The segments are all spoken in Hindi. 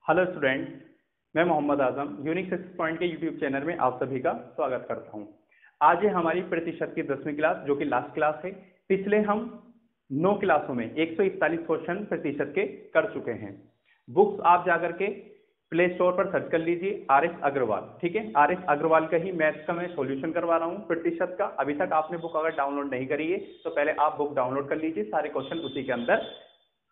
हेलो स्टूडेंट, मैं Mohammad Azam unique success point के यूट्यूब चैनल में आप सभी का स्वागत करता हूं। आज है हमारी प्रतिशत की 10वीं क्लास, जो कि लास्ट क्लास है। पिछले हम 9 क्लासों में 141 क्वेश्चन प्रतिशत के कर चुके हैं। बुक्स आप जाकर के प्ले स्टोर पर सर्च कर लीजिए, RS अग्रवाल। ठीक है, RS अग्रवाल का ही मैथ्स का मैं सॉल्यूशन करवा रहा हूँ प्रतिशत का। अभी तक आपने बुक अगर डाउनलोड नहीं करी है तो पहले आप बुक डाउनलोड कर लीजिए, सारे क्वेश्चन उसी के अंदर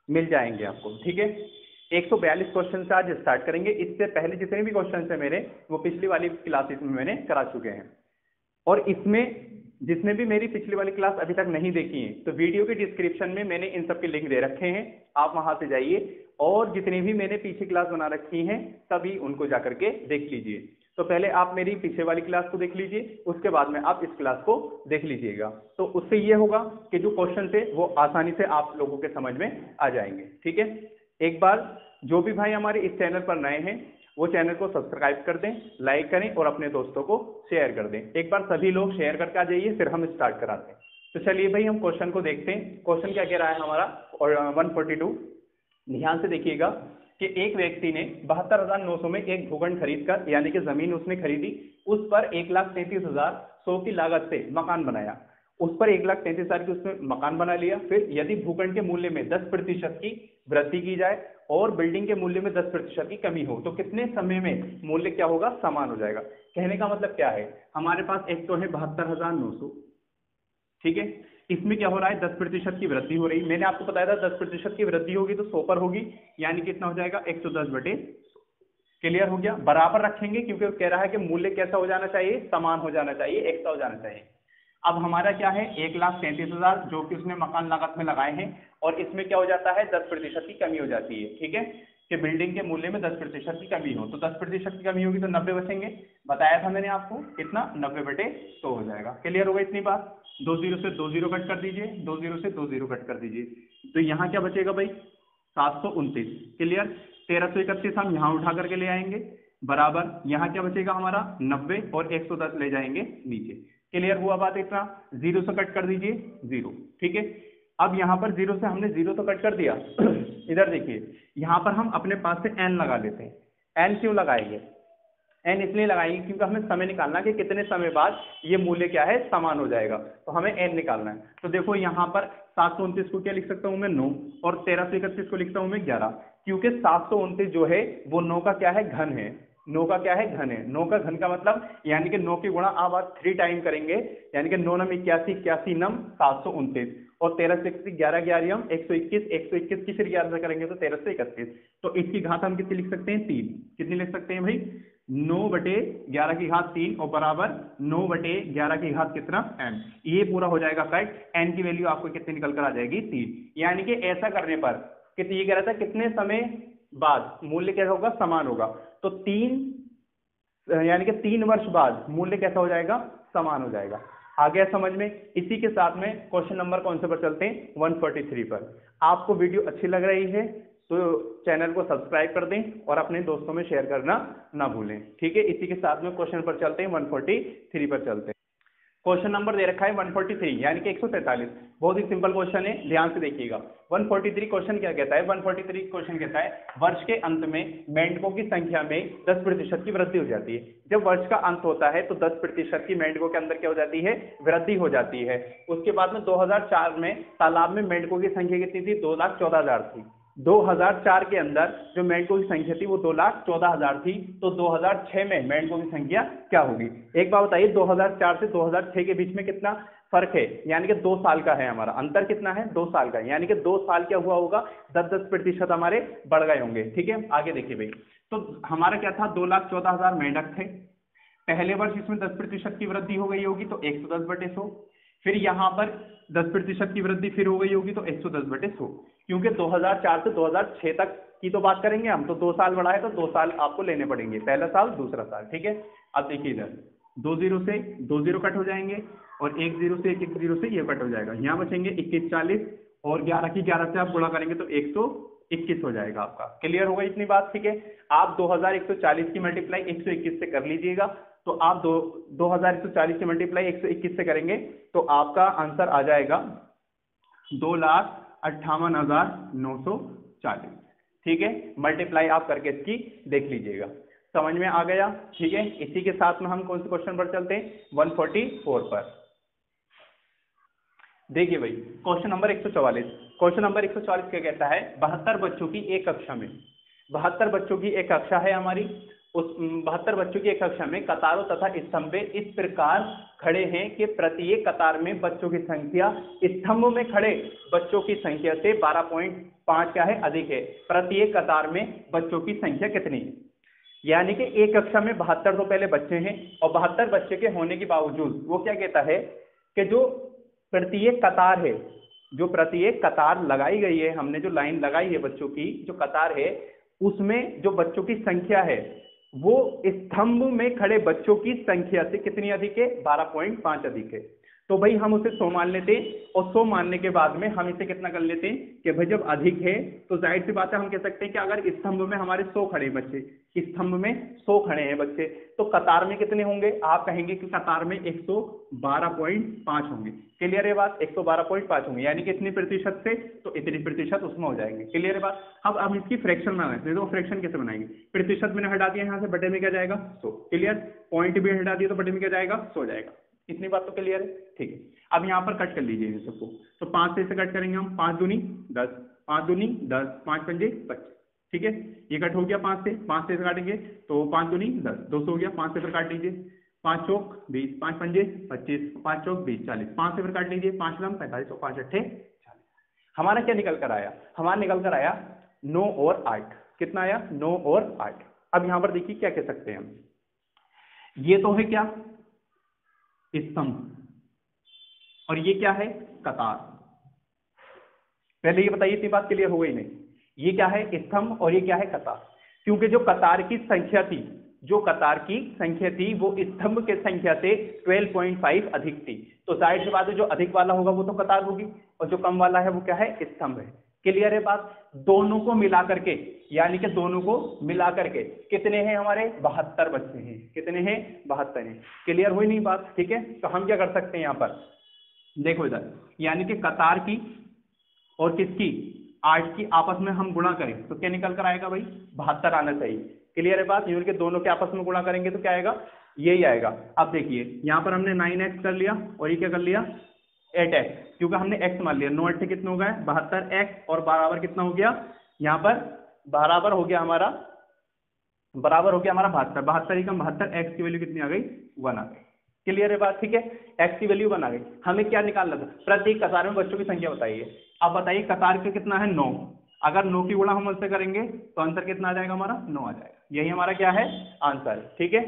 मिल जाएंगे आपको। ठीक है, 142 क्वेश्चन से आज स्टार्ट करेंगे। इससे पहले जितने भी क्वेश्चन है मेरे, वो पिछली वाली क्लासेस में मैंने करा चुके हैं। और इसमें जिसने भी मेरी पिछली वाली क्लास अभी तक नहीं देखी है तो वीडियो के डिस्क्रिप्शन में मैंने इन सब के लिंक दे रखे हैं, आप वहां से जाइए और जितनी भी मैंने पीछे क्लास बना रखी हैं सभी उनको जाकर के देख लीजिए। तो पहले आप मेरी पीछे वाली क्लास को देख लीजिए, उसके बाद में आप इस क्लास को देख लीजिएगा। तो उससे ये होगा कि जो क्वेश्चन थे वो आसानी से आप लोगों के समझ में आ जाएंगे। ठीक है, एक बार जो भी भाई हमारे इस चैनल पर नए हैं वो चैनल को सब्सक्राइब कर दें, लाइक करें और अपने दोस्तों को शेयर कर दें। एक बार सभी लोग शेयर करके आ जाइए, फिर हम स्टार्ट कराते हैं। तो चलिए भाई हम क्वेश्चन को देखते हैं। क्वेश्चन क्या कह रहा है हमारा, और 142 ध्यान से देखिएगा कि एक व्यक्ति ने 72,900 में एक भूखंड खरीदकर, यानी कि जमीन उसने खरीदी, उस पर 1,33,100 की लागत से मकान बनाया। उस पर 1,33,000 की उसने मकान बना लिया। फिर यदि भूखंड के मूल्य में 10% की वृद्धि की जाए और बिल्डिंग के मूल्य में 10% की कमी हो तो कितने समय में मूल्य क्या होगा, समान हो जाएगा। कहने का मतलब क्या है, हमारे पास एक तो है 72,900, ठीक है, इसमें क्या हो रहा है 10% की वृद्धि हो रही। मैंने आपको बताया था 10% की वृद्धि होगी तो 100 पर होगी, यानी कितना हो जाएगा 110/100। क्लियर हो गया, बराबर रखेंगे क्योंकि कह रहा है कि मूल्य कैसा हो जाना चाहिए, समान हो जाना चाहिए, एक सा हो जाना चाहिए। अब हमारा क्या है 1,33,000 जो कि उसने मकान लागत में लगाए हैं, और इसमें क्या हो जाता है 10% की कमी हो जाती है। ठीक है, कि बिल्डिंग के मूल्य में 10% की कमी हो तो 10% की कमी होगी तो 90 बचेंगे। बताया था मैंने आपको कितना, 90/100 हो जाएगा। क्लियर होगा इतनी बात। 2 0 से 2 0 कट कर दीजिए, 2 0 से 2 0 कट कर दीजिए, तो यहाँ क्या बचेगा भाई 729। क्लियर, 1331 हम यहाँ उठा करके ले आएंगे, बराबर यहाँ क्या बचेगा हमारा 90 और 110 ले जाएंगे नीचे। क्लियर हुआ बात इतना। 0 से कट कर दीजिए 0। ठीक है, अब यहाँ पर 0 से हमने 0 तो कट कर दिया इधर देखिए, यहाँ पर हम अपने पास से n लगा लेते हैं। n क्यों लगाएंगे, n इसलिए लगाएंगे क्योंकि हमें समय निकालना है कि कितने समय बाद ये मूल्य क्या है, समान हो जाएगा, तो हमें n निकालना है। तो देखो यहाँ पर 729 को क्या लिख सकता हूँ मैं 9, और 1331 को लिखता हूँ मैं 11, क्योंकि 729 जो है वो 9 का क्या है, घन है। 9 का क्या है, घन है। 9 का घन का मतलब यानी कि 9 की गुणा आप 3 टाइम करेंगे, यानी कि 9 9 81, 81 9 729, और 13 से 11 11 121, 121 की फिर 11 से करेंगे तो 13 से 31। तो इसकी घात हम कितनी लिख सकते हैं, 3। कितनी लिख सकते हैं भाई, 9/11 की घात 3 और बराबर 9/11 की घात कितना, n। ये पूरा हो जाएगा फैक्ट। n की वैल्यू आपको कितनी निकल कर आ जाएगी, 3। यानी कि ऐसा करने पर कितनी, ये कह रहा था कितने समय बाद मूल्य कैसा होगा, समान होगा। तो 3 यानी कि 3 वर्ष बाद मूल्य कैसा हो जाएगा, समान हो जाएगा। आ गया समझ में। इसी के साथ में क्वेश्चन नंबर कौन से पर चलते हैं, 143 पर। आपको वीडियो अच्छी लग रही है तो चैनल को सब्सक्राइब कर दें और अपने दोस्तों में शेयर करना ना भूलें। ठीक है, इसी के साथ में क्वेश्चन पर चलते हैं, 143 पर चलते हैं। क्वेश्चन नंबर दे रखा है 143 यानी कि 143। बहुत ही सिंपल क्वेश्चन है, ध्यान से देखिएगा। 143 क्वेश्चन क्या कहता है, 143 क्वेश्चन कहता है वर्ष के अंत में मेंढकों की संख्या में 10% की वृद्धि हो जाती है। जब वर्ष का अंत होता है तो 10% की मेंढकों के अंदर क्या हो जाती है, वृद्धि हो जाती है। उसके बाद में 2004 में तालाब में मेंढकों की संख्या कितनी थी, 2,14,000 थी। 2004 के अंदर जो मेंढकों की संख्या थी वो 2,14,000 थी। तो 2006 में मेंढकों की संख्या क्या होगी। एक बात बताइए, 2004 से 2006 के बीच में कितना फर्क है, यानी कि 2 साल का है हमारा अंतर। कितना है, 2 साल का, यानी कि 2 साल क्या हुआ होगा, 10-10% हमारे बढ़ गए होंगे। ठीक है, आगे देखिए भाई, तो हमारा क्या था, 2,14,000 मेंढक थे। पहले वर्ष इसमें 10% की वृद्धि हो गई होगी तो 110/100। फिर यहाँ पर 10% की वृद्धि फिर हो गई होगी तो 110/100, क्योंकि 2004 से 2006 तक की तो बात करेंगे हम, तो 2 साल बढ़ा है तो 2 साल आपको लेने पड़ेंगे, पहला साल दूसरा साल। ठीक है, अब देखिए इधर 2 0 से 2 0 कट हो जाएंगे, और 1 0 से 1 0 से ये कट हो जाएगा। यहाँ बचेंगे 21 40, और 11 की 11 से आप गुणा करेंगे तो 121 हो जाएगा आपका। क्लियर होगा इतनी बात। ठीक है, आप 2140 की मल्टीप्लाई 121 से कर लीजिएगा, तो आप 2140 की मल्टीप्लाई 121 से करेंगे तो आपका आंसर आ जाएगा 2,58,940। ठीक है, मल्टीप्लाई आप करके इसकी देख लीजिएगा। समझ में आ गया? ठीक है, इसी के साथ में हम कौन से क्वेश्चन पर चलते हैं? 144 पर। देखिए भाई, क्वेश्चन नंबर 144। क्वेश्चन नंबर 144 क्या कहता है? 72 बच्चों की एक कक्षा में, 72 बच्चों की एक कक्षा है हमारी, उस 72 बच्चों की एक कक्षा में कतारों तथा स्तंभे इस प्रकार खड़े हैं कि प्रत्येक कतार में बच्चों की संख्या स्तंभ में खड़े बच्चों की संख्या से 12.5 क्या है? अधिक है। प्रत्येक कतार में बच्चों की संख्या कितनी है? यानी कि एक कक्षा में 72 तो पहले बच्चे हैं, और 72 बच्चे के होने के बावजूद वो क्या कहता है कि जो प्रत्येक कतार है, जो प्रत्येक कतार लगाई गई है, हमने जो लाइन लगाई है बच्चों की, जो कतार है, उसमें जो बच्चों की संख्या है वो स्तंभ में खड़े बच्चों की संख्या से कितनी अधिक है? 12.5 अधिक है। तो भाई हम उसे 100 मान लेते हैं, और 100 मानने के बाद में हम इसे कितना कर लेते हैं कि भाई जब अधिक है तो जाहिर सी बात है हम कह सकते हैं कि अगर स्तंभ में हमारे 100 खड़े बच्चे, स्तंभ में 100 खड़े हैं बच्चे, तो कतार में कितने होंगे? आप कहेंगे कि कतार में 112.5 होंगे। क्लियर है बात? 112.5 होंगे, यानी कि इतनी प्रतिशत से तो इतनी प्रतिशत उसमें हो जाएंगे। क्लियर है बात? अब हम इसकी फ्रैक्शन बनाएंगे, तो फ्रैक्शन कैसे बनाएंगे? प्रतिशत मैंने हटा दिया यहाँ से, बटे में क्या जाएगा? 100। क्लियर? पॉइंट भी हटा दिया तो बटे में क्या जाएगा? 100 जाएगा। इतनी बात तो क्लियर है? ठीक है, अब यहाँ पर कट कर लीजिए इन सबको। तो 5 से इसे कट करेंगे हम, 5 दूनी 10, 5 दूनी 10, 5 पंजे 25। ठीक है, ये कट हो गया 5 से काटेंगे तो 5 दूनी 10, 200 हो गया। 5 से फिर काट लीजिए, 5 चौक 20, 5 पंजे 25, 5 चौक 20, 40। 5 से फिर काट लीजिए, 5 लम 45 और 5 अट्ठे 40। हमारा क्या निकल कर आया? हमारा निकल कर आया 9 और 8। कितना आया? 9 और 8। अब यहाँ पर देखिए क्या कह सकते हैं हम, ये तो है क्या? स्तंभ, और ये क्या है? कतार। पहले ये बताइए, इतनी बात क्लियर हो गई नहीं? ये क्या है? स्तंभ, और ये क्या है? कतार। क्योंकि जो कतार की संख्या थी, जो कतार की संख्या थी वो स्तंभ के संख्या से 12.5 अधिक थी, तो जाहिर सी बात है जो अधिक वाला होगा वो तो कतार होगी, और जो कम वाला है वो क्या है? स्तंभ है। क्लियर है बात? दोनों को मिला करके, यानी कि दोनों को मिला करके कितने हैं हमारे? 72 बच्चे हैं। कितने हैं? 72 हैं। क्लियर हुई नहीं बात? ठीक है, तो हम क्या कर सकते हैं यहाँ पर, देखो इधर, यानी कि कतार की और किसकी? 8 की आपस में हम गुणा करें तो क्या निकल कर आएगा भाई? 72 आना चाहिए। क्लियर है बात? यूनिट के दोनों के आपस में गुणा करेंगे तो क्या आएगा? यही आएगा। अब देखिए यहाँ पर हमने 9x कर लिया, और ये क्या कर लिया? 8x, क्योंकि हमने x मान लिया। 9 8 कितना हो गया? 72x, और बराबर कितना हो गया? यहाँ पर बराबर हो गया हमारा, बराबर हो गया हमारा 72। 72 ही कम 72, x की वैल्यू कितनी आ गई? 1 आ गई। क्लियर है बात? ठीक है, x की वैल्यू 1 आ गई। हमें क्या निकालना था? प्रत्येक कतार में बच्चों की संख्या बताइए। अब बताइए कतार के कितना है? 9। अगर 9 की गुणा हम उससे करेंगे तो आंसर कितना आ जाएगा हमारा? 9 आ जाएगा। यही हमारा क्या है? आंसर। ठीक है,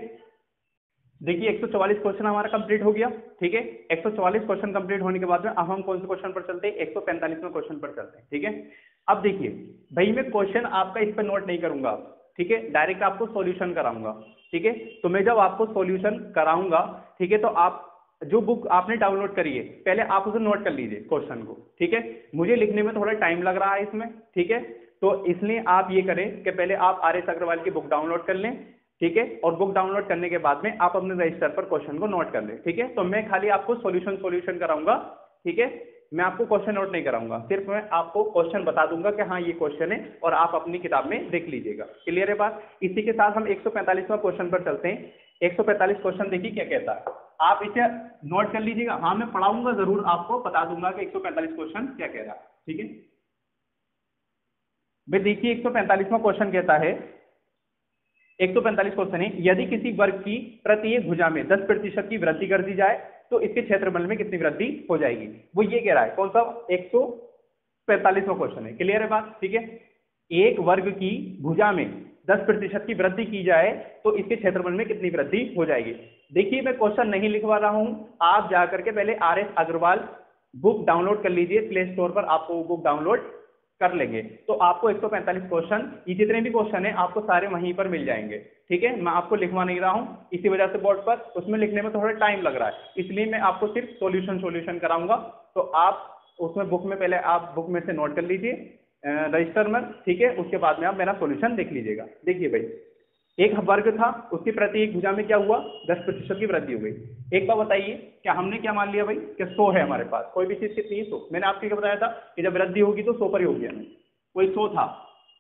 देखिए 144 क्वेश्चन हमारा कंप्लीट हो गया। ठीक है, 144 क्वेश्चन कंप्लीट होने के बाद में अब हम कौन से क्वेश्चन पर चलते हैं? 145वें क्वेश्चन पर चलते हैं। ठीक है, अब देखिए भाई मैं क्वेश्चन आपका इस पर नोट नहीं करूंगा, ठीक है, डायरेक्ट आपको सॉल्यूशन कराऊंगा। ठीक है, तो मैं जब आपको सॉल्यूशन कराऊंगा, ठीक है, तो आप जो बुक आपने डाउनलोड करी है पहले आप उसे नोट कर लीजिए क्वेश्चन को। ठीक है, मुझे लिखने में थोड़ा टाइम लग रहा है इसमें। ठीक है, तो इसलिए आप ये करें कि पहले आप RS अग्रवाल की बुक डाउनलोड कर लें। ठीक है, और बुक डाउनलोड करने के बाद में आप अपने रजिस्टर पर क्वेश्चन को नोट कर लें। ठीक है, तो मैं खाली आपको सॉल्यूशन कराऊंगा। ठीक है, मैं आपको क्वेश्चन नोट नहीं कराऊंगा, सिर्फ मैं आपको क्वेश्चन बता दूंगा कि हाँ ये क्वेश्चन है, और आप अपनी किताब में देख लीजिएगा। क्लियर है बात? इसी के साथ हम 145वां क्वेश्चन पर चलते हैं। 145 क्वेश्चन देखिए क्या कहता है, आप इसे नोट कर लीजिएगा। हाँ मैं पढ़ाऊंगा जरूर, आपको बता दूंगा कि 145 क्वेश्चन क्या कह रहा है। ठीक है भाई, देखिए 145वां क्वेश्चन कहता है, 145 क्वेश्चन है, यदि किसी वर्ग की प्रत्येक भुजा में 10% की वृद्धि कर दी जाए तो इसके क्षेत्रफल में कितनी वृद्धि हो जाएगी? वो ये कह रहा है। कौन सा? 145वां क्वेश्चन है। क्लियर है बात? ठीक है, एक वर्ग की भुजा में 10% की वृद्धि की जाए तो इसके क्षेत्रफल में कितनी वृद्धि हो जाएगी? देखिए मैं क्वेश्चन नहीं लिखवा रहा हूं, आप जाकर के पहले RS अग्रवाल बुक डाउनलोड कर लीजिए, प्ले स्टोर पर आपको वो बुक डाउनलोड कर लेंगे तो आपको 145 क्वेश्चन, ये जितने भी क्वेश्चन है आपको सारे वहीं पर मिल जाएंगे। ठीक है, मैं आपको लिखवा नहीं रहा हूं इसी वजह से बोर्ड पर, उसमें लिखने में थोड़ा टाइम लग रहा है, इसलिए मैं आपको सिर्फ सॉल्यूशन कराऊंगा। तो आप उसमें बुक में पहले आप बुक में से नोट कर लीजिए रजिस्टर में। ठीक है, उसके बाद में आप मेरा सॉल्यूशन देख लीजिएगा। देखिए भाई, एक वर्ग था, उसकी प्रत्येक भुजा में क्या हुआ? 10% की वृद्धि हो गई। एक बार बताइए, क्या हमने क्या मान लिया भाई कि 100 है हमारे पास, कोई भी चीज कितनी है? 100। मैंने आपको क्या बताया था कि जब वृद्धि होगी तो 100 पर ही होगी, हमें कोई 100 था।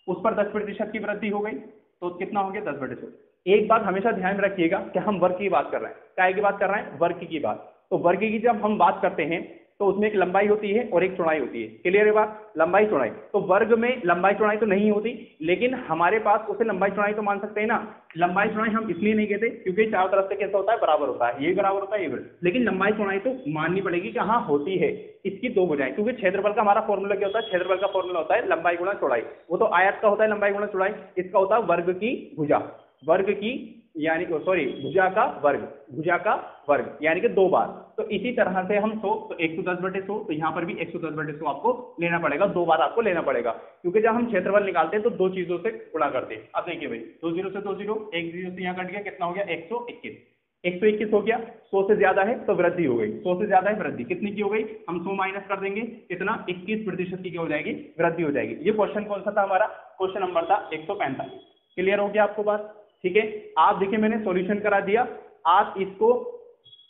उस पर 10% की वृद्धि हो गई, तो कितना हो गया 10/100। एक बात हमेशा ध्यान में रखिएगा कि हम वर्ग की बात कर रहे हैं, क्या की बात कर रहे हैं, वर्ग की बात। तो वर्ग की जब हम बात करते हैं तो उसमें एक लंबाई होती है और एक चौड़ाई होती है, क्लियर है बात, लंबाई चौड़ाई। तो वर्ग में लंबाई चौड़ाई तो नहीं होती, लेकिन हमारे पास उसे लंबाई चौड़ाई तो मान सकते हैं ना। लंबाई चौड़ाई हम इसलिए नहीं कहते क्योंकि चारों तरफ से कैसा होता है, बराबर होता है, ये बराबर होता है ये बराबर, लेकिन लंबाई चौड़ाई तो माननी पड़ेगी कि हाँ होती है, इसकी दो भुजाएं, क्योंकि क्षेत्रफल का हमारा फॉर्मूला क्या होता है, क्षेत्रफल का फॉर्मूला होता है लंबाई गुणा चौड़ाई। वो तो आयत का होता है लंबाई गुणा चौड़ाई, इसका होता है वर्ग की भुजा, वर्ग की यानी सॉरी भुजा का वर्ग, भुजा का वर्ग यानी कि 2 बार। तो इसी तरह से हम 100 तो 110/100, तो यहाँ पर भी 110/100 आपको लेना पड़ेगा, 2 बार आपको लेना पड़ेगा, क्योंकि जब हम क्षेत्रफल निकालते हैं तो 2 चीजों से गुणा करते हैं। अब देखिए भाई 2 0 से 2 0, 1 0 से यहाँ कट गया, कितना हो गया 121, 121 हो गया। 100 से ज्यादा है तो वृद्धि हो गई, 100 से ज्यादा है वृद्धि कितनी की हो गई, हम 100 माइनस कर देंगे, कितना 21% की क्या हो जाएगी, वृद्धि हो जाएगी। ये क्वेश्चन कौन सा था हमारा, क्वेश्चन नंबर था 145। क्लियर हो गया आपको बात, ठीक है। आप देखिए मैंने सॉल्यूशन करा दिया, आप इसको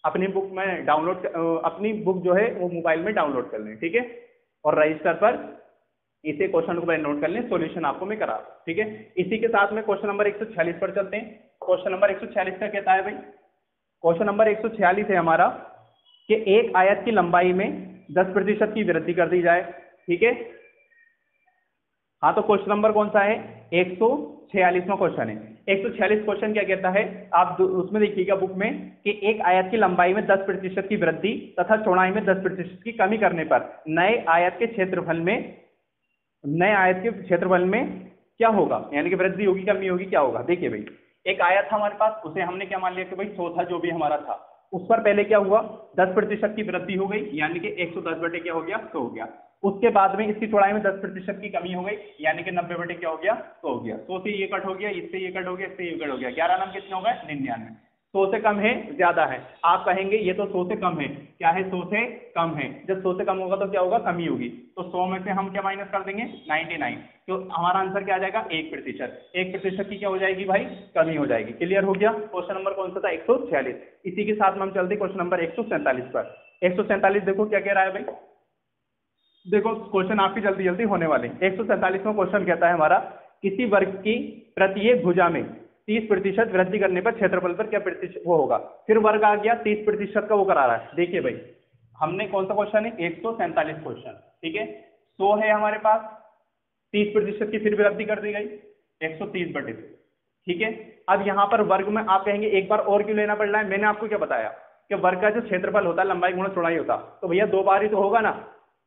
अपनी बुक में डाउनलोड, अपनी बुक जो है वो मोबाइल में डाउनलोड कर लें, ठीक है, और रजिस्टर पर इसे क्वेश्चन को नोट कर लें, सॉल्यूशन आपको मैं करा, ठीक है। इसी के साथ में क्वेश्चन नंबर 146 पर चलते हैं। क्वेश्चन नंबर 146 का कहता है भाई, क्वेश्चन नंबर 146 है हमारा कि एक आयत की लंबाई में 10% की वृद्धि कर दी जाए, ठीक है। हाँ तो क्वेश्चन नंबर कौन सा है, 146वां क्वेश्चन है। 146 क्वेश्चन क्या कहता है, आप उसमें देखिएगा बुक में कि एक आयत की लंबाई में 10% की वृद्धि तथा चौड़ाई में 10% की कमी करने पर नए आयत के क्षेत्रफल में क्या होगा, यानी कि वृद्धि होगी कमी होगी क्या होगा। देखिए भाई एक आयत था हमारे पास, उसे हमने क्या मान लिया कि भाई 100 था जो भी हमारा था, उस पर पहले क्या हुआ 10% की वृद्धि हो गई, यानी कि 110 बटे क्या हो गया 100 हो गया। उसके बाद में इसकी चौड़ाई में 10% की कमी हो गई, यानी कि 90 बटे क्या हो गया 100 हो गया। 100 से ये कट हो गया, इससे ये कट हो गया, इससे ये कट हो गया, 11 नाम कितने हो गए 99। 100 से कम है ज्यादा है, आप कहेंगे ये तो 100 से कम है, क्या है 100 से कम है, जब 100 से कम होगा तो क्या होगा कमी होगी, तो 100 में से हम क्या माइनस कर देंगे 99, तो हमारा आंसर क्या आ जाएगा 1%। 1% की क्या हो जाएगी भाई कमी हो जाएगी। क्लियर हो गया, क्वेश्चन नंबर कौन सा था 146। इसी के साथ में हम चलते क्वेश्चन नंबर 147 पर। 147 देखो क्या कह रहा है भाई, देखो क्वेश्चन आपकी जल्दी जल्दी होने वाले। 147वां क्वेश्चन कहता है हमारा, किसी वर्ग की प्रत्येक भुजा में 30% वृद्धि करने पर क्षेत्रफल पर क्या प्रतिशत वो होगा। फिर वर्ग आ गया 30% का वो करा रहा है। देखिए भाई हमने कौन सा क्वेश्चन है 147 क्वेश्चन, ठीक है। 100 है हमारे पास, 30% की फिर वृद्धि कर दी गई 130/100, ठीक है। अब यहाँ पर वर्ग में आप कहेंगे एक बार और क्यों लेना पड़ रहा है, मैंने आपको क्या बताया कि वर्ग का जो क्षेत्रफल होता है लंबाई गुणा चौड़ाई होता, तो भैया 2 बार ही तो होगा ना,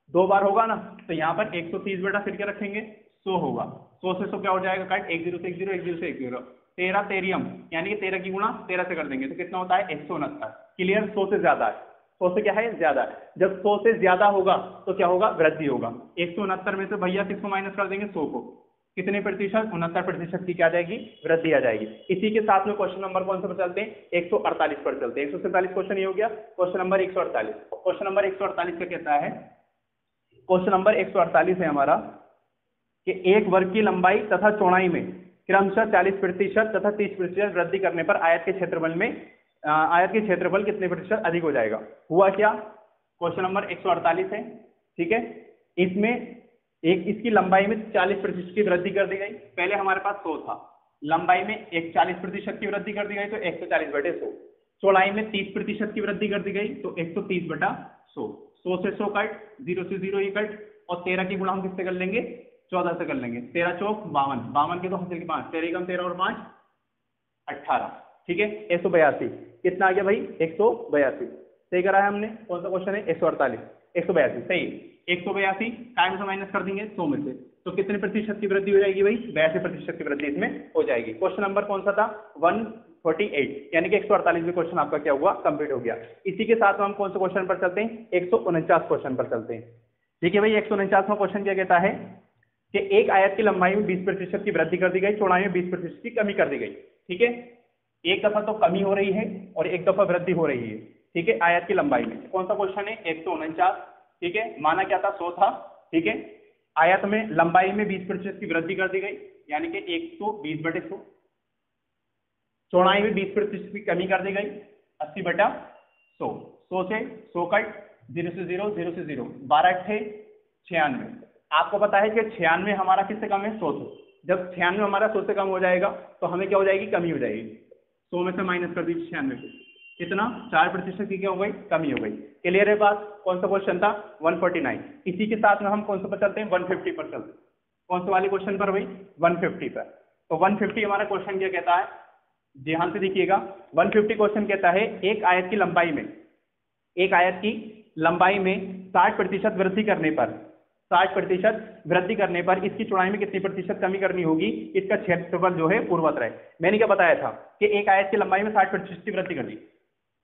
2 बार होगा ना, तो यहाँ पर 130 बटा फिर क्या रखेंगे 100 होगा। 100 से 100 क्या हो जाएगा कट, 1 0 से 1 0, 1 0 से 1 0, 13 तेरियम यानी कि 13 की गुणा 13 से कर देंगे तो कितना होता है 169। क्लियर, 100 से ज्यादा है, 100 से क्या है ज्यादा है, जब 100 से ज्यादा होगा तो क्या होगा वृद्धि होगा। 169 में से भैया किसको माइनस कर देंगे 100 को, कितने प्रतिशत 69% की क्या आ जाएगी वृद्धि आ जाएगी। इसी के साथ में क्वेश्चन नंबर कौन से पर चलते हैं 148 पर चलते हैं। 147 क्वेश्चन ये हो गया, क्वेश्चन नंबर 148। क्वेश्चन नंबर 148 का कहता है, क्वेश्चन नंबर 148 है हमारा कि एक वर्ग की लंबाई तथा चौड़ाई में क्रमशः 40% तथा 30% वृद्धि करने पर आयत के क्षेत्रफल कितने प्रतिशत अधिक हो जाएगा। हुआ क्या, क्वेश्चन नंबर 148 है, ठीक है। इसमें इसकी लंबाई में 40% की वृद्धि कर दी गई, पहले हमारे पास 100 था, लंबाई में 40% की वृद्धि कर दी गई तो 140/100, चौड़ाई में 30% की वृद्धि कर दी गई तो 130/100। 100 से 100 कट, 0 से 0 ही कट, और 13 की गुणा हम किससे कर लेंगे 14 से कर लेंगे, 13 चौक 52, 52 के तो हासिल के 5, 13 कम 13 और 5 18, ठीक है। 182 कितना आ गया भाई 182, सही करा है हमने। कौन सा क्वेश्चन है 148, 182 सही। 182 टाइम से माइनस कर देंगे 100 में से, तो कितने प्रतिशत की वृद्धि हो जाएगी भाई 82% की वृद्धि इसमें हो जाएगी। क्वेश्चन नंबर कौन सा था 148, यानी कि 148 क्वेश्चन आपका क्या हुआ कंप्लीट हो गया। इसी के साथ हम कौन से क्वेश्चन पर चलते हैं 149 क्वेश्चन पर चलते हैं। देखिए भाई 149वां क्वेश्चन क्या कहता है कि एक आयत की लंबाई में 20% की वृद्धि कर दी गई, चौड़ाई में 20% की कमी कर दी गई, ठीक है। एक दफा तो कमी हो रही है और एक दफा वृद्धि हो रही है, ठीक है, आयत की लंबाई में। कौन सा क्वेश्चन है 149, ठीक है। माना क्या था 100 था, ठीक है। आयत में लंबाई में 20% की वृद्धि कर दी गई, यानी कि 120/100, चौड़ाई में 20% की कमी कर दी गई 80/100। 100 से 100 कट, 0 से 0, 0 से 0, 12 8 96। आपको पता है कि 96 हमारा किससे कम है 100 से, जब 96 हमारा 100 से कम हो जाएगा तो हमें क्या हो जाएगी, कमी हो जाएगी। 100 में से माइनस कर दीजिए 96 को, कितना 4% की क्या हो गई, कमी हो गई। क्लियर है बात। कौन सा क्वेश्चन था, 149। इसी के साथ में हम कौन सा पर चलते हैं, 150 पर चलते हैं। कौन से वाले क्वेश्चन पर भाई, 150 पर। तो 150 हमारा क्वेश्चन क्या कहता है, ध्यान से देखिएगा। 150 क्वेश्चन कहता है एक आयत की लंबाई में, एक आयत की लंबाई में 60% वृद्धि करने पर, 60% वृद्धि करने पर इसकी चौड़ाई में कितनी प्रतिशत कमी करनी होगी, इसका क्षेत्रफल जो है पूर्ववत रहे। मैंने क्या बताया था कि एक आयत की लंबाई में 60% की वृद्धि कर दी।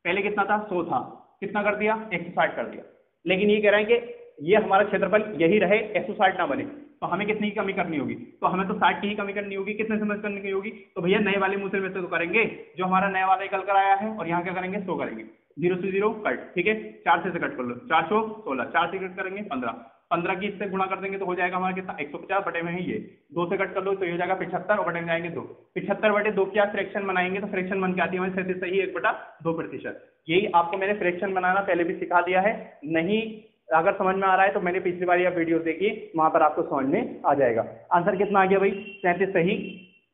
पहले कितना था, 100 था, कितना कर दिया, 160 कर दिया। लेकिन ये कह रहे हैं कि ये हमारा क्षेत्रफल यही रहे, 160 ना बने, तो हमें कितनी की कमी करनी होगी, तो हमें तो 60 की ही कमी करनी होगी। कितने समय करनी की होगी, तो भैया नए वाले मुंह से तो करेंगे, जो हमारा नया वाला निकल कर आया है, और यहाँ क्या करेंगे, 100 करेंगे। 0 से 0 कट, ठीक है, 4 से कट कर लो, 416, 4 से कट करेंगे 15, 15 की इससे गुणा कर देंगे तो हो जाएगा हमारा कितना, 150 बटे में है ये, 2 से कट कर लो तो ये हो जाएगा 75, और बटे में जाएंगे 2, 75 बटे 2 क्या फ्रैक्शन बनाएंगे, तो फ्रैक्शन बन के आती है हमारी 37.2%। यही आपको मैंने फ्रैक्शन बनाना पहले भी सिखा दिया है, नहीं अगर समझ में आ रहा है तो मैंने पिछली बार आप वीडियो देखिए, वहां पर आपको समझ में आ जाएगा। आंसर कितना आ गया भाई, 37 सही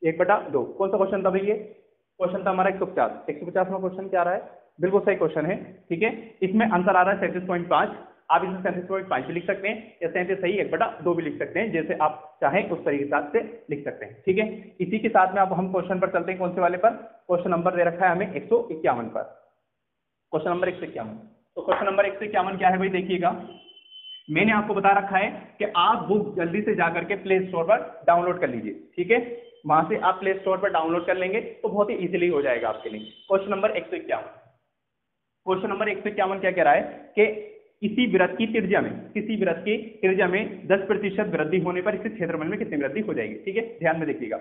1/2। कौन सा क्वेश्चन था भाई, ये क्वेश्चन था हमारा 150। 150 में क्वेश्चन क्या आ रहा है, बिल्कुल सही क्वेश्चन है, ठीक है। इसमें आंसर आ रहा है 37.5। आप इसमें 37.5 भी लिख सकते हैं, या 37 सही 1/2 भी लिख सकते हैं, जैसे आप चाहें उस तरीके से लिख सकते हैं, ठीक है। इसी के साथ में अब हम क्वेश्चन पर चलते हैं। कौन से वाले पर, क्वेश्चन नंबर दे रखा है हमें 151 पर, क्वेश्चन नंबर 151। तो क्वेश्चन नंबर 151 क्या है भाई, देखिएगा। मैंने आपको बता रखा है कि आप बुक जल्दी से जाकर के प्ले स्टोर पर डाउनलोड कर लीजिए, ठीक है। वहां से आप प्ले स्टोर पर डाउनलोड कर लेंगे तो बहुत ही इजीली हो जाएगा आपके लिए। क्वेश्चन नंबर 151, क्वेश्चन नंबर 151 क्या कह रहा है कि किसी वृत्त की त्रिज्या में, किसी वृत्त की त्रिज्या में 10% वृद्धि होने पर इसके क्षेत्रफल में कितनी वृद्धि हो जाएगी, ठीक है। ध्यान में देखिएगा।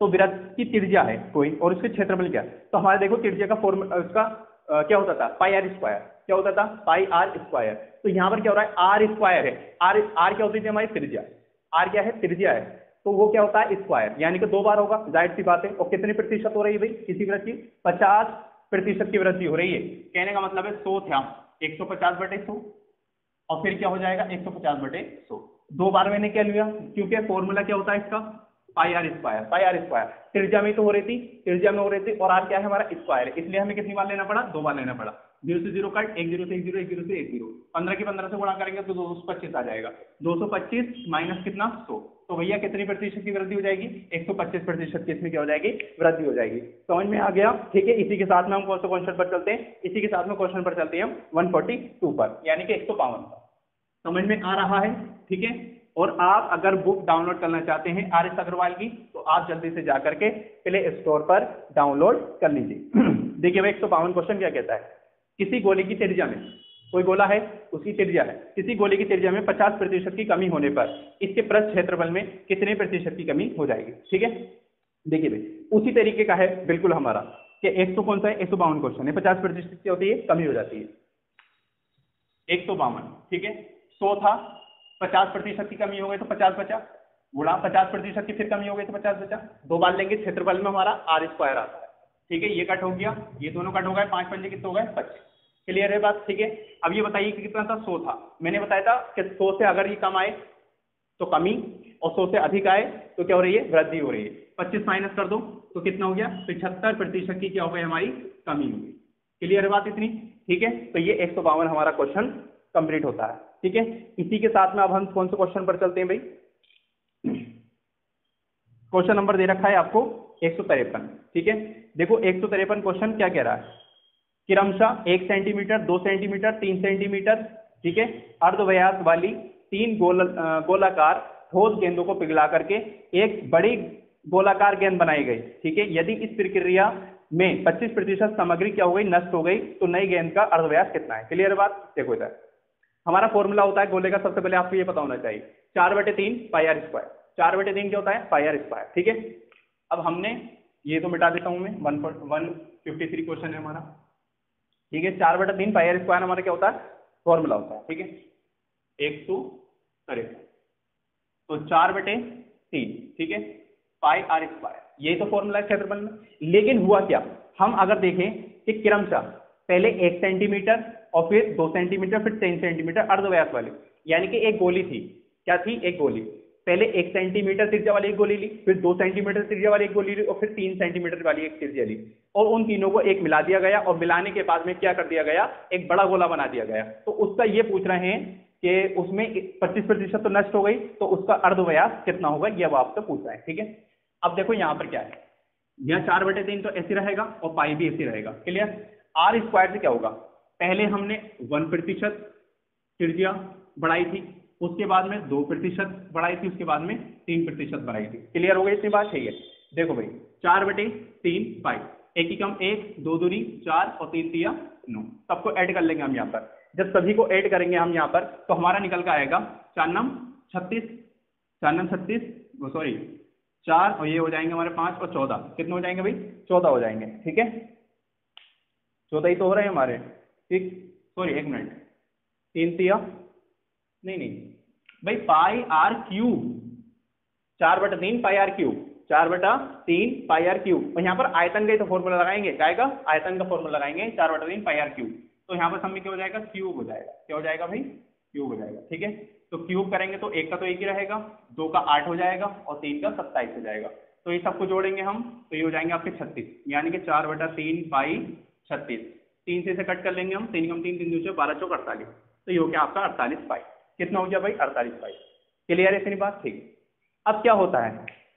तो वृत्त की त्रिज्या है कोई, और उसके क्षेत्रफल क्या, तो हमारे देखो त्रिज्या का फॉर्मूला, उसका क्या होता था, पाई आर स्क्वायर। क्या होता था, पाई आर स्क्वायर। तो यहाँ पर क्या हो रहा है, आर स्क्वायर है। आर क्या होती थी हमारी त्रिज्या, आर क्या है, त्रिज्या है, तो वो क्या होता है, स्क्वायर, यानी कि 2 बार होगा, जाहिर सी बात है। और कितनी प्रतिशत हो रही है भाई, किसी वृत्त की 50% की वृद्धि हो रही है। कहने का मतलब है 100 था, 150/100, और फिर क्या हो जाएगा 150/100। 2 बार मैंने क्या लिया, क्योंकि फॉर्मूला क्या होता है इसका, pi R square. Pi R square त्रिज्या में तो हो रही थी, त्रिज्या में हो रही थी, और आर क्या है हमारा, स्क्वायर है, इसलिए हमें कितनी बार लेना पड़ा, 2 बार लेना पड़ा। 0 से 0 कट, 1 0 से 1 0, 1 0 से 1 0, 15 की 15 से गुणा करेंगे तो 225 आ जाएगा। 225 माइनस कितना, 100, तो भैया कितनी प्रतिशत की वृद्धि हो जाएगी, 125% की इसमें क्या हो जाएगी, वृद्धि हो जाएगी। समझ में आ गया, ठीक है। इसी के साथ में हम कौन सा क्वेश्चन पर चलते हैं, इसी के साथ में क्वेश्चन पर चलते हैं हम 142 पर, यानी कि 152 पर। समझ में आ रहा है, ठीक है। और आप अगर बुक डाउनलोड करना चाहते हैं आर एस अग्रवाल की, तो आप जल्दी से जाकर के प्ले स्टोर पर डाउनलोड कर लीजिए। देखिए भाई 152 क्वेश्चन क्या कहता है, किसी गोले की त्रिज्या में, कोई गोला है उसकी त्रिज्या है, किसी गोले की त्रिज्या में 50% की कमी होने पर इसके पृष्ठ क्षेत्रफल में कितने प्रतिशत की कमी हो जाएगी, ठीक है। देखिए भाई उसी तरीके का है बिल्कुल हमारा, कि 100 कौन सा है, 152 क्वेश्चन है, 50% की होती है, कमी हो जाती है। 152, ठीक है। 100 था, 50% की कमी हो गई तो 50 बचा, गुणा 50% की फिर कमी हो गई तो 50 बचा। 2 बार लेंगे, क्षेत्रफल में हमारा आर स्क्वायर आता है, ठीक है। ये कट हो गया, ये दोनों कट हो गए, 5 पंजे कितने हो गए, 25। क्लियर है बात, ठीक है। अब ये बताइए कि कितना था, 100 था। मैंने बताया था कि 100 से अगर ये कम आए तो कमी, और 100 से अधिक आए तो क्या हो रही है, वृद्धि हो रही है। 25 माइनस कर दो तो कितना हो गया, 75% की क्या हो गई, हमारी कमी हो गई। क्लियर है बात इतनी, ठीक है। तो ये 152 हमारा क्वेश्चन कंप्लीट होता है, ठीक है। इसी के साथ में अब हम कौन से क्वेश्चन पर चलते हैं भाई, क्वेश्चन नंबर दे रखा है आपको 153, ठीक है। देखो 153 क्वेश्चन क्या कह रहा है, क्रमशः 1 सेंटीमीटर, 2 सेंटीमीटर, 3 सेंटीमीटर, ठीक है, अर्धव्यास वाली 3 गोलाकार ठोस गेंदों को पिघला करके एक बड़ी गोलाकार गेंद बनाई गई, ठीक है। यदि इस प्रक्रिया में 25% सामग्री क्या हो गई, नष्ट हो गई, तो नई गेंद का अर्धव्यास कितना है। क्लियर बात, देखो इधर हमारा फॉर्मूला होता है गोले का, सबसे पहले आपको ये पता होना चाहिए, 4/3 पाई आर स्क्वायर। 4/3 क्या होता है, पाई आर स्क्वायर, ठीक है। अब हमने ये तो मिटा देता हूं मैं, 153 क्वेश्चन है हमारा, ठीक है। 4/3 पाई आर स्क्वायर हमारा क्या होता है, फॉर्मूला होता है, ठीक है। 153, तो 4/3, ठीक है, पाई आर स्क्वायर, यही तो फॉर्मूला है क्षेत्रफल में। लेकिन हुआ क्या, हम अगर देखें कि क्रमशः पहले 1 सेंटीमीटर और फिर 2 सेंटीमीटर, फिर 3 सेंटीमीटर अर्धव्यास वाली, यानी कि एक गोली थी, क्या थी, एक गोली। पहले 1 सेंटीमीटर त्रिज्या वाली एक गोली ली, फिर 2 सेंटीमीटर त्रिज्या वाली एक गोली ली और फिर 3 सेंटीमीटर वाली एक त्रिज्या ली और उन तीनों को एक मिला दिया गया और मिलाने के बाद में क्या कर दिया गया, एक बड़ा गोला बना दिया गया। तो उसका ये पूछ रहे हैं कि उसमें 25% तो नष्ट हो गई, तो उसका अर्धव्यास कितना होगा, ये अब आपसे पूछ रहे हैं। ठीक है, अब देखो यहाँ पर क्या है, यहाँ 4/3 तो ऐसे रहेगा और पाई भी ऐसे रहेगा। क्लियर। आर स्क्वायर से क्या होगा, पहले हमने 1% त्रिज्या बढ़ाई थी, उसके बाद में 2% बढ़ाई थी, उसके बाद में 3% बढ़ाई थी। क्लियर हो गई इतनी बात। ठीक है, देखो भाई 4/3 पाई, एक ही कम 1, 2 दूनी 4 और 3 तिया 9, सबको ऐड कर लेंगे हम यहाँ पर। जब सभी को ऐड करेंगे हम यहाँ पर तो हमारा निकल कर आएगा 4 नम 36, 4 नम 36, सॉरी 4 और ये हो जाएंगे हमारे 5 और 14, कितने हो जाएंगे भाई, 14 हो जाएंगे। ठीक है, 14 ही तो हो रहे हैं हमारे। ठीक, सॉरी 1 मिनट, 3 तिया नहीं भाई pi R cube, 4/3 pi R cube, 4/3 pi R cube. और यहाँ पर आयतन का ही तो फॉर्मूला लगाएंगे, क्या आएगा, आयतन का फॉर्मूला लगाएंगे 4/3 पाई आर क्यूब। तो यहाँ पर सब में क्या हो जाएगा, क्यूब हो जाएगा। क्या हो जाएगा भाई, क्यूब हो जाएगा। ठीक है, तो क्यूब करेंगे तो 1 का तो 1 ही रहेगा, 2 का 8 हो जाएगा और 3 का 27 हो जाएगा। तो ये सबको जोड़ेंगे हम तो ये हो जाएंगे आपके 36, यानी कि 4/3 पाई 36, 3 से कट कर लेंगे हम, 3 कम 3 3 2 12 चौक 48, तो ये हो गया आपका 48 पाई। कितना हो गया भाई, 48 पाई। क्लियर है इतनी बात। ठीक, अब क्या होता है,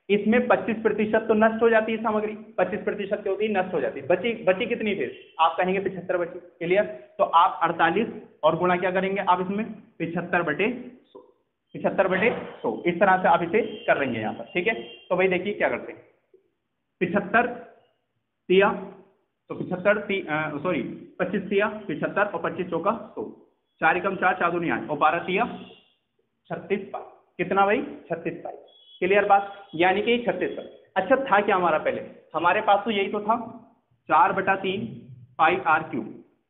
इसमें 25% तो नष्ट हो जाती है सामग्री, 25% क्या होती है, नष्ट हो जाती है। बची कितनी, फिर आप कहेंगे 75 बची। क्लियर, तो आप 48 और गुणा क्या करेंगे आप इसमें 75/100, 75/100, इस तरह से आप इसे कर लेंगे यहाँ पर। ठीक है, तो भाई देखिए क्या करते हैं, 75 तिया तो 25 तिया 75 और 25 चौका 100, 4 कम 4 4 दूनी 8 और 12 तिया 36 पाई। कितना भाई, 36 पाई। क्लियर बात, यानी कि 36 पाई। अच्छा था क्या हमारा, पहले हमारे पास तो यही तो था 4/3 pi R cube,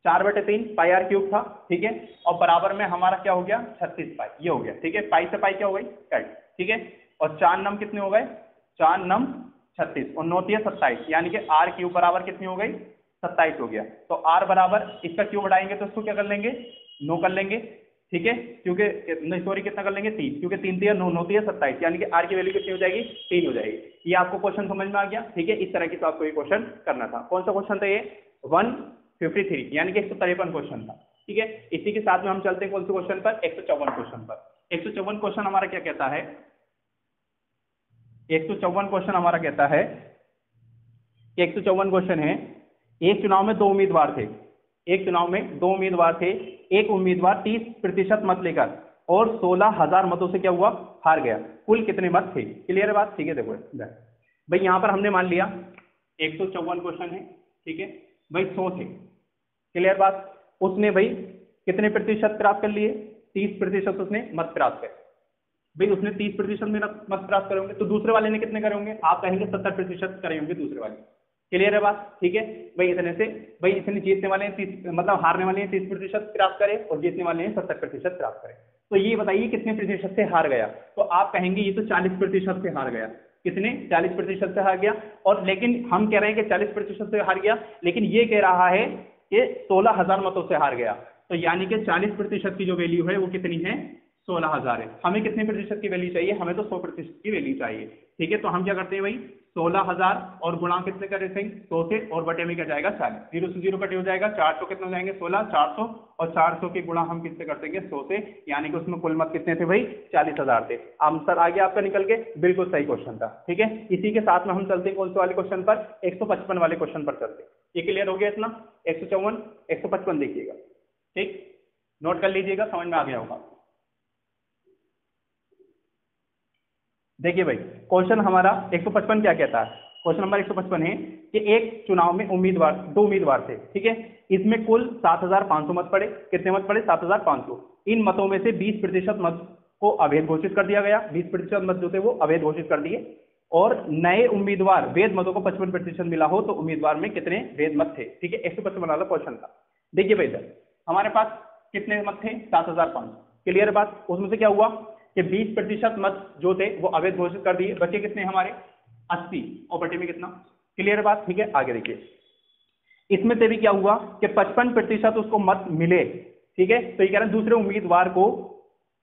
4/3 pi R cube था। ठीक है, और बराबर में हमारा क्या हो गया, 36 पाई, ये हो गया। ठीक है, पाई से पाई क्या हो गई, कट। ठीक है, और 4 नम कितने हो गए, 4 नम 36 और 9 तिया 27, यानी कि आर क्यूब बराबर कितनी हो गई, 27 हो गया। तो आर बराबर इसका क्यूब बढ़ाएंगे तो इसको क्या कर लेंगे, 9 कर लेंगे। ठीक है, क्योंकि नहीं सॉरी कितना कर लेंगे, 3, क्योंकि 3 तिया 9, 9 तिया 27, यानी कि आर की वैल्यू कितनी हो जाएगी, 3 हो जाएगी। ये आपको क्वेश्चन समझ में आ गया। ठीक है, इस तरह की तो आपको ये क्वेश्चन करना था। कौन सा क्वेश्चन था ये, 153, यानी कि 153 क्वेश्चन था। ठीक है, इसी के साथ में हम चलते हैं कौन से क्वेश्चन पर, 154 क्वेश्चन पर। 154 क्वेश्चन हमारा क्या कहता है, 154 क्वेश्चन हमारा कहता है, 154 क्वेश्चन है, एक चुनाव में 2 उम्मीदवार थे, एक चुनाव में 2 उम्मीदवार थे, एक उम्मीदवार 30% मत लेकर और 16,000 मतों से क्या हुआ, हार गया। कुल कितने मत थे। क्लियर है बात। ठीक है, देखो भाई यहाँ पर हमने मान लिया 154 क्वेश्चन है। ठीक है भाई, 100 थे। क्लियर बात, उसने भाई कितने प्रतिशत प्राप्त कर लिए, 30% उसने मत प्राप्त करे। भाई उसने 30% में मत प्राप्त करे होंगे, तो दूसरे वाले ने कितने करे होंगे, आप कहेंगे 70% करे होंगे दूसरे वाले। क्लियर है बात। ठीक है भाई, इतने से भाई इसने जीतने वाले हैं 30, मतलब हारने वाले हैं 30% प्राप्त करे और जीतने वाले हैं 70% प्राप्त करे। तो ये बताइए कितने प्रतिशत से हार गया, तो आप कहेंगे ये तो 40% से हार गया। कितने, 40% से हार गया। और लेकिन हम कह रहे हैं कि 40% से हार गया, लेकिन ये कह रहा है कि 16,000 मतों से हार गया। तो यानी कि 40% की जो वैल्यू है वो कितनी है, 16,000 है। हमें कितने प्रतिशत की वैल्यू चाहिए, हमें तो 100% की वैल्यू चाहिए। ठीक है, तो हम क्या करते हैं भाई, 16,000 और गुणा कितने करे थे, 100 से, और बटे में क्या जाएगा 40, 0 से 0 कटे हो जाएगा, 400 कितने हो जाएंगे, 16, 400 और 400 के गुणा हम किससे कर देंगे, 100 से, यानी कि उसमें कुल मत कितने थे भाई, 40,000 थे। आंसर आ गया आपका निकल के, बिल्कुल सही क्वेश्चन था। ठीक है, इसी के साथ में हम चलते हैं कौन से वाले क्वेश्चन पर, 155 वाले क्वेश्चन पर चलते हैं। ये क्लियर हो गया इतना, 154 155 देखिएगा। ठीक, नोट कर लीजिएगा, समझ में आ गया होगा। देखिए भाई, क्वेश्चन हमारा 155 क्या कहता है, क्वेश्चन नंबर 155 है कि एक चुनाव में उम्मीदवार 2 उम्मीदवार थे। ठीक है, इसमें कुल 7,500 मत पड़े। कितने मत पड़े, 7,500। इन मतों में से 20% मत को अवैध घोषित कर दिया गया, 20% मत जो थे वो अवैध घोषित कर दिए। और नए उम्मीदवार वैध मतों को 55% मिला हो तो उम्मीदवार में कितने वैध मत थे। ठीक है, 155 वाला क्वेश्चन था। देखिए भाई, इधर हमारे पास कितने मत थे, 7,500। क्लियर बात, उसमें से क्या हुआ कि 20% मत जो थे वो अवैध घोषित कर दिए, बचे कितने हमारे 80 और बटे में कितना। क्लियर बात। ठीक है, आगे देखिए, इसमें से भी क्या हुआ कि 55% उसको मत मिले। ठीक है, तो ये कह रहे हैं दूसरे उम्मीदवार को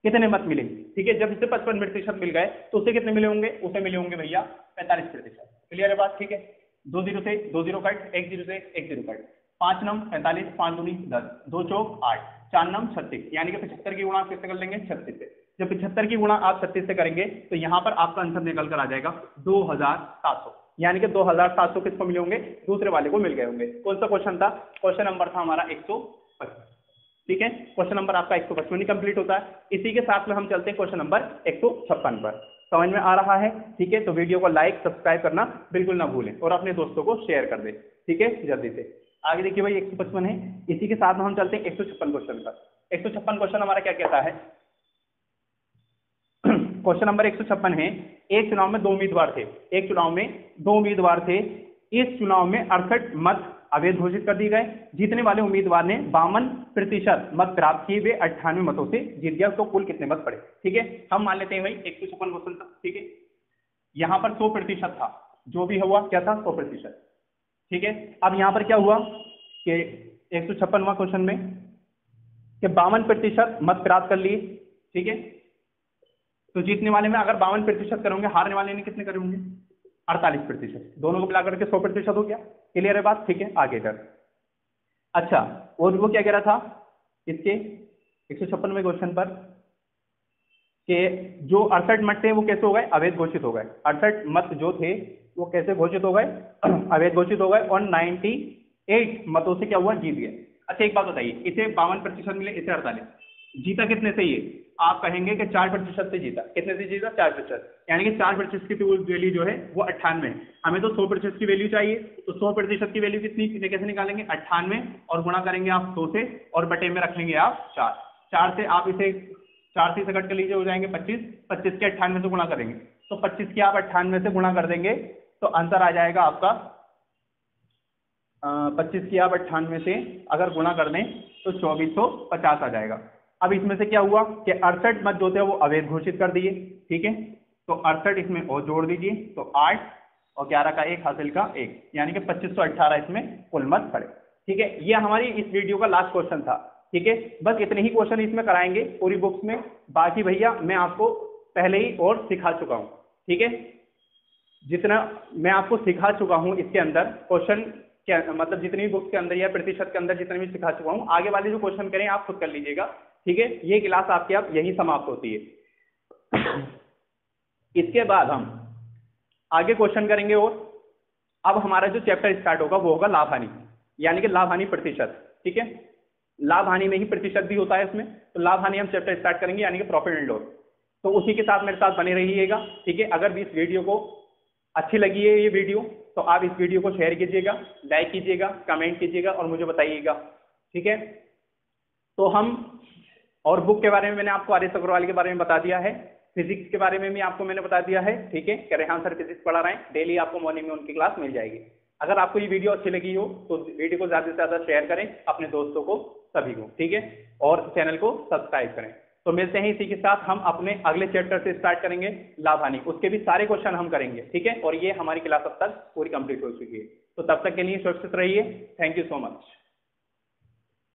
कितने मत मिलेंगे, ठीक है। जब इसे 55% मिल गए तो उसे कितने मिले होंगे, उसे मिले होंगे भैया 45%। क्लियर है बात, ठीक है। 2 0 से 2 0 कट, 1 0 से 1 0 कट, 5 नम 45, 5 दूनी 10, 2 चौक 8, 4 नम 36, यानी कि 75 की गुणा किससे कर लेंगे, 36 से। जब 75 की गुणा आप 36 से करेंगे तो यहाँ पर आपका आंसर निकल कर आ जाएगा 2700, यानी कि 2700 किसको मिले होंगे, दूसरे वाले को मिल गए होंगे। कौन सा क्वेश्चन था, क्वेश्चन नंबर था हमारा 155, ठीक है। क्वेश्चन नंबर आपका 155 ही कंप्लीट होता है। इसी के साथ में हम चलते हैं क्वेश्चन नंबर 156 पर। समझ में आ रहा है, ठीक है। तो वीडियो को लाइक सब्सक्राइब करना बिल्कुल ना भूलें और अपने दोस्तों को शेयर कर दें, ठीक है, जल्दी से। आगे देखिए भाई 155 है, इसी के साथ में हम चलते हैं 156 क्वेश्चन पर। 156 क्वेश्चन हमारा क्या कहता है, क्वेश्चन नंबर 156 है, एक चुनाव में 2 उम्मीदवार थे, एक चुनाव में 2 उम्मीदवार थे, इस चुनाव में 68 मत अवैध घोषित कर दिए गए, जीतने वाले उम्मीदवार ने 52% मत प्राप्त किए, वे 98 मतों से जीत गया, तो कुल कितने मत पड़े, ठीक है। हम मान लेते हैं भाई 156 क्वेश्चन था, ठीक है। यहाँ पर 100% था, जो भी हुआ क्या था 100%, ठीक है। अब यहाँ पर क्या हुआ कि 156वां क्वेश्चन में कि 52% मत प्राप्त कर लिए, ठीक है। तो जीतने वाले में अगर 52% करोगे, हारने वाले ने कितने करे होंगे 48%, दोनों को मिलाकर के 100% हो गया। क्लियर है बात, ठीक है। आगे कर, अच्छा, और वो क्या कह रहा था इसके 156वें क्वेश्चन पर कि जो 68 मत थे वो कैसे हो गए, अवैध घोषित हो गए। 68 मत जो थे वो कैसे घोषित हो गए, अवैध घोषित हो गए, और 98 मतों से क्या हुआ, जीत गए। अच्छा एक बात बताइए, इसे 52% मिले, इसे 48, जीता कितने से ये, आप कहेंगे कि 4% से जीता। कितने से जीता, 4%, यानी कि 4% की वैल्यू जो है वो 98 है। हमें तो 100% की वैल्यू चाहिए, तो 100% की वैल्यू कितनी कैसे निकालेंगे, 98 और गुणा करेंगे आप 100 से, और बटे में रखेंगे आप 4। 4 से आप इसे 4 से कट कर लीजिए, हो जाएंगे 25, 25 के 98 से गुणा करेंगे, तो 25 के आप 98 से गुणा कर देंगे तो आंसर आ जाएगा आपका 25 की आप 98 से अगर गुणा कर दें तो 2450 आ जाएगा। अब इसमें से क्या हुआ कि 68 मत जो थे वो अवैध घोषित कर दिए, ठीक है। तो 68 इसमें और जोड़ दीजिए, तो 8 और 11 का 1 हासिल का 1, यानी कि 2518 इसमें कुल मत पड़े, ठीक है। ये हमारी इस वीडियो का लास्ट क्वेश्चन था, ठीक है। बस इतने ही क्वेश्चन इसमें कराएंगे पूरी बुक्स में, बाकी भैया मैं आपको पहले ही और सिखा चुका हूँ, ठीक है। जितना मैं आपको सिखा चुका हूँ इसके अंदर क्वेश्चन क्या मतलब, जितनी भी बुक्स के अंदर या प्रतिशत के अंदर जितने भी सिखा चुका हूँ, आगे वाले जो क्वेश्चन करें आप खुद कर लीजिएगा, ठीक है। ये क्लास आपकी अब यही समाप्त होती है। इसके बाद हम आगे क्वेश्चन करेंगे, और अब हमारा जो चैप्टर स्टार्ट होगा वो होगा लाभ हानि, यानी कि लाभ हानि प्रतिशत, ठीक है। लाभ हानि में ही प्रतिशत भी होता है इसमें, तो लाभ हानि हम चैप्टर स्टार्ट करेंगे, यानी कि प्रॉफिट एंड लॉस। तो उसी के साथ मेरे साथ बने रहिएगा, ठीक है। अगर भी इस वीडियो को अच्छी लगी है ये वीडियो, तो आप इस वीडियो को शेयर कीजिएगा, लाइक कीजिएगा, कमेंट कीजिएगा और मुझे बताइएगा, ठीक है। तो हम और बुक के बारे में मैंने आपको आर एस अग्रवाल के बारे में बता दिया है, फिजिक्स के बारे में भी आपको मैंने बता दिया है, ठीक है, कि रेहान सर फिजिक्स पढ़ा रहे हैं, डेली आपको मॉर्निंग में उनकी क्लास मिल जाएगी। अगर आपको ये वीडियो अच्छी लगी हो तो वीडियो को ज़्यादा से ज़्यादा शेयर करें अपने दोस्तों को, सभी को, ठीक है, और चैनल को सब्सक्राइब करें। तो मिलते हैं इसी के साथ, हम अपने अगले चैप्टर से स्टार्ट करेंगे लाभ हानि, उसके भी सारे क्वेश्चन हम करेंगे, ठीक है। और ये हमारी क्लास अब तक पूरी कंप्लीट हो चुकी है, तो तब तक के लिए सुरक्षित रहिए। Thank you so much.